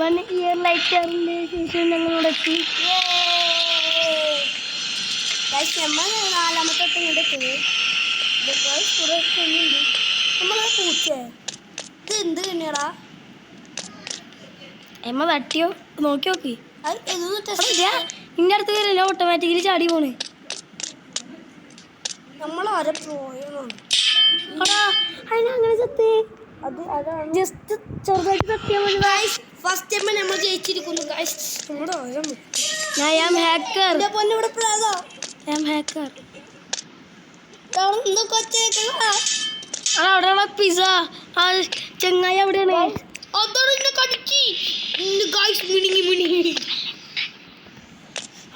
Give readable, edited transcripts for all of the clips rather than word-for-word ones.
1 year later-ന്റെ ശേഷം ഞങ്ങളോട് എത്തി. നാലാമത്തെ നമ്മളെ പൂച്ച ഇത് എന്ത് തന്നെയാടാ എമ്മ തട്ടിയോ നോക്കി നോക്കി. ഇന്ന അടുത്ത് വരില്ല, ഓട്ടോമാറ്റിക്കലി ചാടി പോണേ. നമ്മളാരെ പോയതാണ് അതിനങ്ങനെ സത്തേ. അത് അതാണ് ജസ്റ്റ് ചെറുതായിട്ട് തട്ടിയാൽ മതി. ഫസ്റ്റ് ടൈം നമ്മൾ ജയിച്ചിരിക്കുന്നു. അവിടെയുള്ള പിസ ചെങ്ങായി അവിടെയാണ്.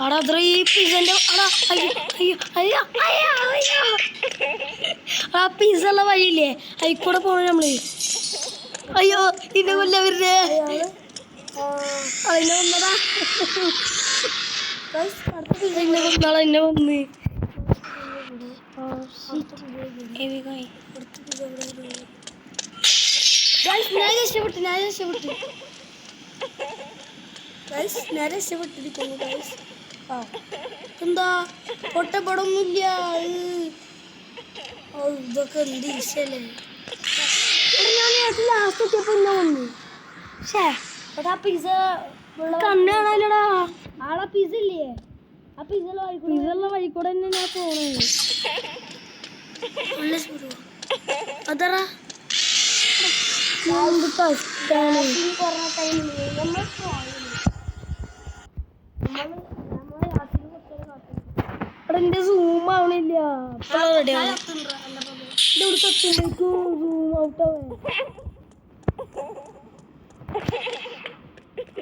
അവിടെ ഈ പിസന്റെ ആ പിസ ഉള്ള വഴിയില്ലേ, അതിക്കൂടെ പോണ നമ്മള്. അയ്യോ ഇന്നെ കൊല്ല വരുന്നേ. അതിനെ വന്നതാ, എന്നെ കൊന്നാളെ, എന്നെ വന്ന്. ഞാൻ രക്ഷപ്പെട്ടിരിക്കുന്നു. എന്താ പൊട്ടപ്പടൊന്നുമില്ല. ഇതൊക്കെ എന്ത് ഈശല്ലേ. ലാസ്റ്റ് എത്തിയപ്പോ ഇന്നെ വന്നു. പിസ കണ്ണ് കാണാനില്ലടാ. ആളെ പിസ ഇല്ലേ, ആ പിസള്ള വഴിക്കൂടെ തന്നെ ഞാൻ പോണേ. അതറാ എന്റെ സൂം ആവണില്ല.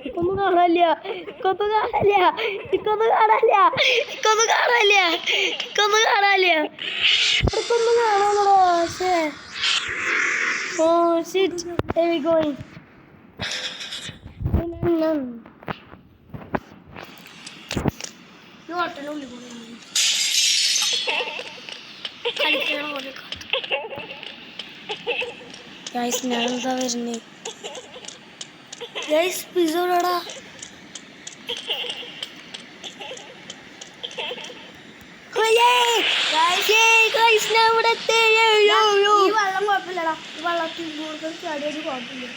ഇക്കൊന്നും കാണാനില്ല, ഇക്കൊന്നും കാണാനില്ല, ഇക്കൊന്നും കാണാനില്ല, ഇക്കൊന്നും കാണാനില്ല, ഇക്കൊന്നും കാണാനില്ല, ഇക്കൊന്നും കാണാനോ. Oh shit, here we going. Guys ഞാനെന്താ വരുന്നേ. ഗൈസ് പിസോടാ. വെള്ളം കുഴപ്പമില്ലടാ, വെള്ളത്തിൽ കൂടുതൽ ചാടിയൊരു കുഴപ്പമില്ല.